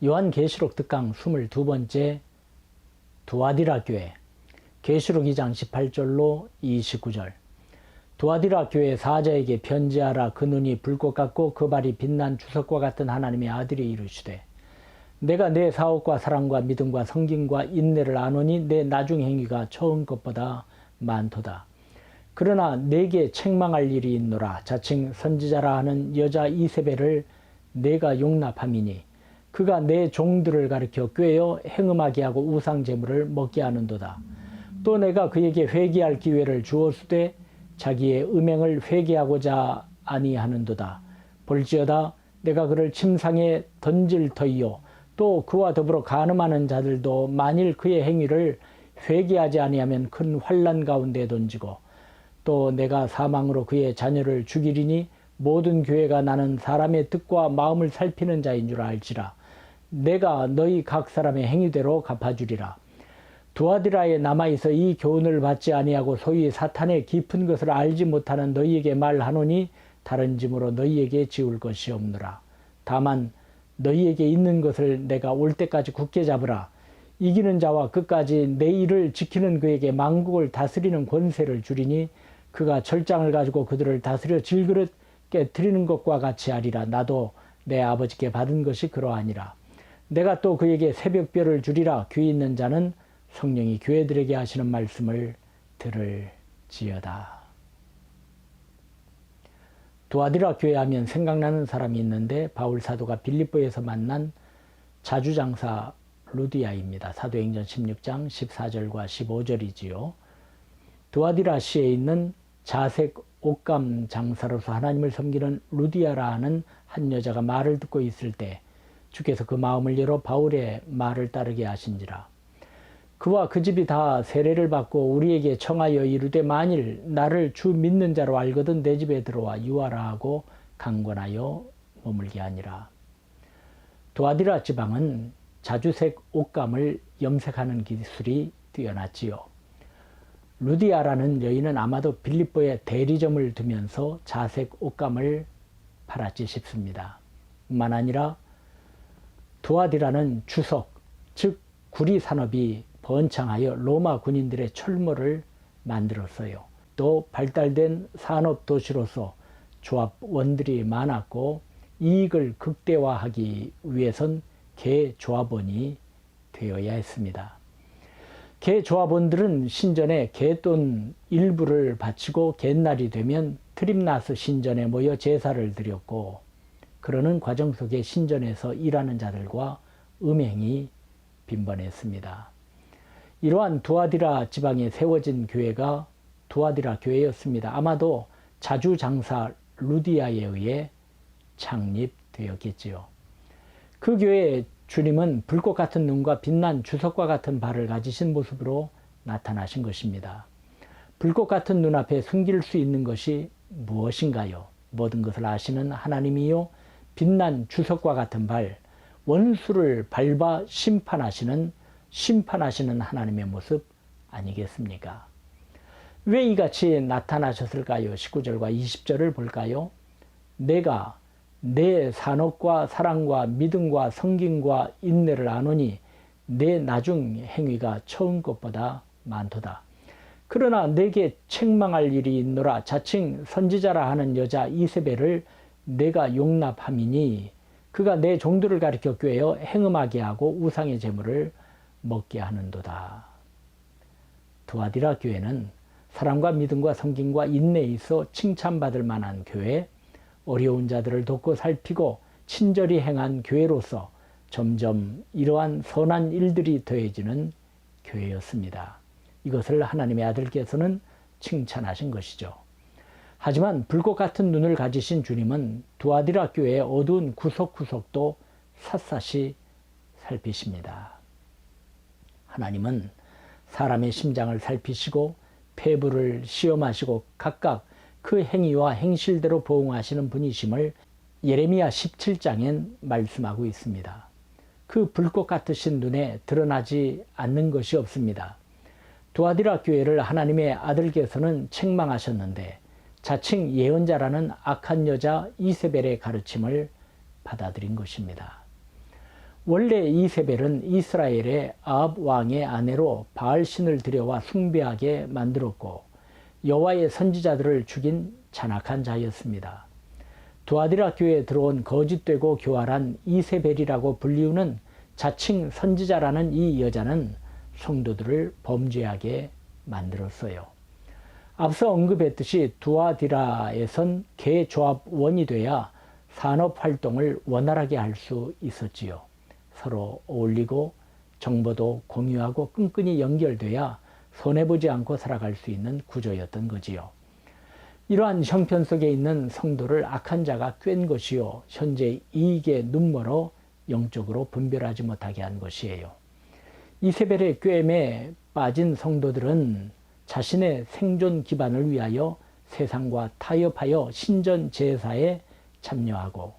요한계시록 특강 22번째 두아디라 교회 계시록 2장 18절로 29절. 두아디라 교회 사자에게 편지하라. 그 눈이 불꽃 같고 그 발이 빛난 주석과 같은 하나님의 아들이 이르시되 내가 내 사업과 사랑과 믿음과 성김과 인내를 아노니 내 나중 행위가 처음 것보다 많도다. 그러나 내게 책망할 일이 있노라. 자칭 선지자라 하는 여자 이세벨을 내가 용납함이니 그가 내 종들을 가리켜 꾀어 행음하게 하고 우상 제물을 먹게 하는도다. 또 내가 그에게 회개할 기회를 주었으되 자기의 음행을 회개하고자 아니하는도다. 볼지어다 내가 그를 침상에 던질 터이요 또 그와 더불어 간음하는 자들도 만일 그의 행위를 회개하지 아니하면 큰 환난 가운데 던지고 또 내가 사망으로 그의 자녀를 죽이리니 모든 교회가 나는 사람의 뜻과 마음을 살피는 자인 줄 알지라. 내가 너희 각 사람의 행위대로 갚아주리라. 두아디라에 남아있어 이 교훈을 받지 아니하고 소위 사탄의 깊은 것을 알지 못하는 너희에게 말하노니 다른 짐으로 너희에게 지울 것이 없노라. 다만 너희에게 있는 것을 내가 올 때까지 굳게 잡으라. 이기는 자와 끝까지 내 일을 지키는 그에게 만국을 다스리는 권세를 주리니 그가 철장을 가지고 그들을 다스려 질그릇 깨뜨리는 것과 같이 하리라. 나도 내 아버지께 받은 것이 그러하니라. 내가 또 그에게 새벽별을 주리라. 귀 있는 자는 성령이 교회들에게 하시는 말씀을 들을지어다. 두아디라 교회 하면 생각나는 사람이 있는데 바울 사도가 빌립보에서 만난 자주장사 루디아입니다. 사도행전 16장 14절과 15절이지요. 두아디라시에 있는 자색 옷감 장사로서 하나님을 섬기는 루디아라 하는 한 여자가 말을 듣고 있을 때 주께서 그 마음을 열어 바울의 말을 따르게 하신지라. 그와 그 집이 다 세례를 받고 우리에게 청하여 이르되 만일 나를 주 믿는 자로 알거든 내 집에 들어와 유하라 하고 강권하여 머물게 하니라. 두아디라 지방은 자주색 옷감을 염색하는 기술이 뛰어났지요. 루디아라는 여인은 아마도 빌립보에 대리점을 두면서 자색 옷감을 팔았지 싶습니다. 뿐만 아니라 두아디라는 주석, 즉 구리 산업이 번창하여 로마 군인들의 철모를 만들었어요. 또 발달된 산업 도시로서 조합원들이 많았고 이익을 극대화하기 위해선 개조합원이 되어야 했습니다. 개조합원들은 신전에 개돈 일부를 바치고 갯날이 되면 트림나스 신전에 모여 제사를 드렸고 그러는 과정 속에 신전에서 일하는 자들과 음행이 빈번했습니다. 이러한 두아디라 지방에 세워진 교회가 두아디라 교회였습니다. 아마도 자주장사 루디아에 의해 창립되었겠지요. 그 교회의 주님은 불꽃 같은 눈과 빛난 주석과 같은 발을 가지신 모습으로 나타나신 것입니다. 불꽃 같은 눈앞에 숨길 수 있는 것이 무엇인가요? 모든 것을 아시는 하나님이요 빛난 주석과 같은 발, 원수를 밟아 심판하시는 하나님의 모습 아니겠습니까? 왜 이같이 나타나셨을까요? 19절과 20절을 볼까요? 내가 내 산업과 사랑과 믿음과 성김과 인내를 아노니 내 나중 행위가 처음 것보다 많도다. 그러나 내게 책망할 일이 있노라. 자칭 선지자라 하는 여자 이세벨을 내가 용납함이니 그가 내 종들을 가리켜 꾀어 행음하게 하고 우상의 제물을 먹게 하는도다. 두아디라 교회는 사랑과 믿음과 성김과 인내에 있어 칭찬받을 만한 교회, 어려운 자들을 돕고 살피고 친절히 행한 교회로서 점점 이러한 선한 일들이 더해지는 교회였습니다. 이것을 하나님의 아들께서는 칭찬하신 것이죠. 하지만 불꽃 같은 눈을 가지신 주님은 두아디라 교회의 어두운 구석구석도 샅샅이 살피십니다. 하나님은 사람의 심장을 살피시고 폐부를 시험하시고 각각 그 행위와 행실대로 보응하시는 분이심을 예레미야 17장엔 말씀하고 있습니다. 그 불꽃 같으신 눈에 드러나지 않는 것이 없습니다. 두아디라 교회를 하나님의 아들께서는 책망하셨는데 자칭 예언자라는 악한 여자 이세벨의 가르침을 받아들인 것입니다. 원래 이세벨은 이스라엘의 아합 왕의 아내로 바알신을 들여와 숭배하게 만들었고 여호와의 선지자들을 죽인 잔악한 자였습니다. 두아디라 교회에 들어온 거짓되고 교활한 이세벨이라고 불리우는 자칭 선지자라는 이 여자는 성도들을 범죄하게 만들었어요. 앞서 언급했듯이 두아디라에선 개조합원이 돼야 산업활동을 원활하게 할 수 있었지요. 서로 어울리고 정보도 공유하고 끈끈이 연결돼야 손해보지 않고 살아갈 수 있는 구조였던 거지요. 이러한 형편 속에 있는 성도를 악한 자가 꿰은 것이요, 현재 이익에 눈멀어 영적으로 분별하지 못하게 한 것이에요. 이세벨의 꿰임에 빠진 성도들은 자신의 생존 기반을 위하여 세상과 타협하여 신전 제사에 참여하고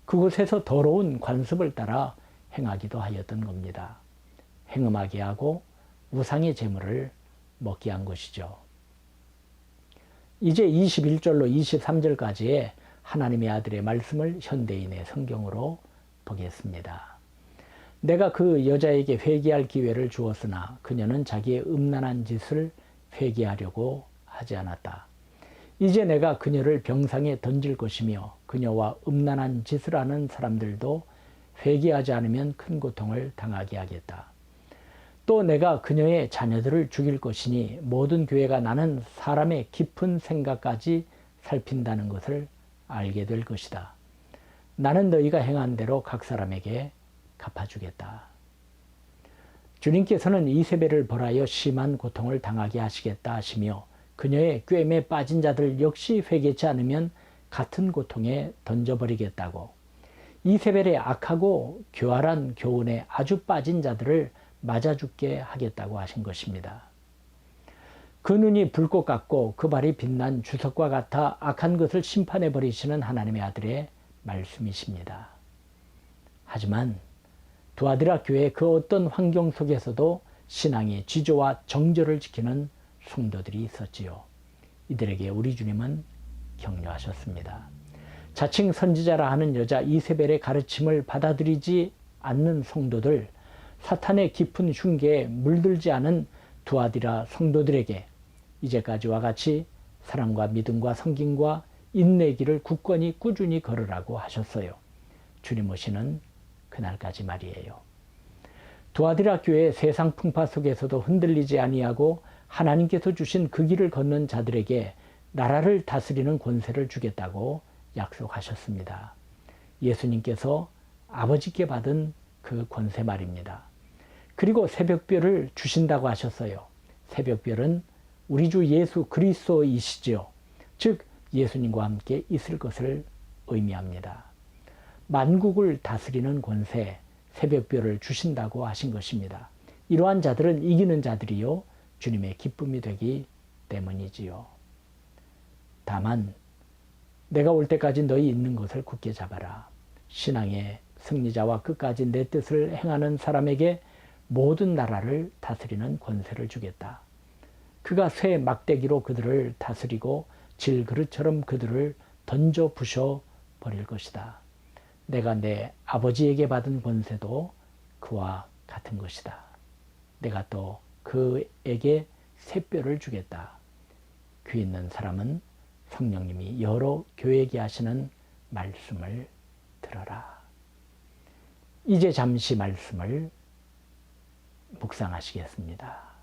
그곳에서 더러운 관습을 따라 행하기도 하였던 겁니다. 행음하게 하고 우상의 제물을 먹게 한 것이죠. 이제 21절로 23절까지의 하나님의 아들의 말씀을 현대인의 성경으로 보겠습니다. 내가 그 여자에게 회개할 기회를 주었으나 그녀는 자기의 음란한 짓을 회개하려고 하지 않았다. 이제 내가 그녀를 병상에 던질 것이며 그녀와 음란한 짓을 하는 사람들도 회개하지 않으면 큰 고통을 당하게 하겠다. 또 내가 그녀의 자녀들을 죽일 것이니 모든 교회가 나는 사람의 깊은 생각까지 살핀다는 것을 알게 될 것이다. 나는 너희가 행한 대로 각 사람에게 갚아주겠다. 주님께서는 이세벨을 벌하여 심한 고통을 당하게 하시겠다 하시며 그녀의 꿰매에 빠진 자들 역시 회개치 않으면 같은 고통에 던져버리겠다고, 이세벨의 악하고 교활한 교훈에 아주 빠진 자들을 맞아 죽게 하겠다고 하신 것입니다. 그 눈이 불꽃 같고 그 발이 빛난 주석과 같아 악한 것을 심판해 버리시는 하나님의 아들의 말씀이십니다. 하지만 두아디라 교회의 그 어떤 환경 속에서도 신앙의 지조와 정절을 지키는 성도들이 있었지요. 이들에게 우리 주님은 격려하셨습니다. 자칭 선지자라 하는 여자 이세벨의 가르침을 받아들이지 않는 성도들, 사탄의 깊은 흉계에 물들지 않은 두아디라 성도들에게 이제까지와 같이 사랑과 믿음과 섬김과 인내기를 굳건히 꾸준히 걸으라고 하셨어요. 주님 오시는 그날까지 말이에요. 두아디라 교회의 세상 풍파 속에서도 흔들리지 아니하고 하나님께서 주신 그 길을 걷는 자들에게 나라를 다스리는 권세를 주겠다고 약속하셨습니다. 예수님께서 아버지께 받은 그 권세 말입니다. 그리고 새벽별을 주신다고 하셨어요. 새벽별은 우리 주 예수 그리스도이시죠. 즉 예수님과 함께 있을 것을 의미합니다. 만국을 다스리는 권세, 새벽별을 주신다고 하신 것입니다. 이러한 자들은 이기는 자들이요 주님의 기쁨이 되기 때문이지요. 다만 내가 올 때까지 너희 있는 것을 굳게 잡아라. 신앙의 승리자와 끝까지 내 뜻을 행하는 사람에게 모든 나라를 다스리는 권세를 주겠다. 그가 쇠 막대기로 그들을 다스리고 질그릇처럼 그들을 던져 부셔 버릴 것이다. 내가 내 아버지에게 받은 권세도 그와 같은 것이다. 내가 또 그에게 새뼈를 주겠다. 귀 있는 사람은 성령님이 여러 교회에게 하시는 말씀을 들어라. 이제 잠시 말씀을 묵상하시겠습니다.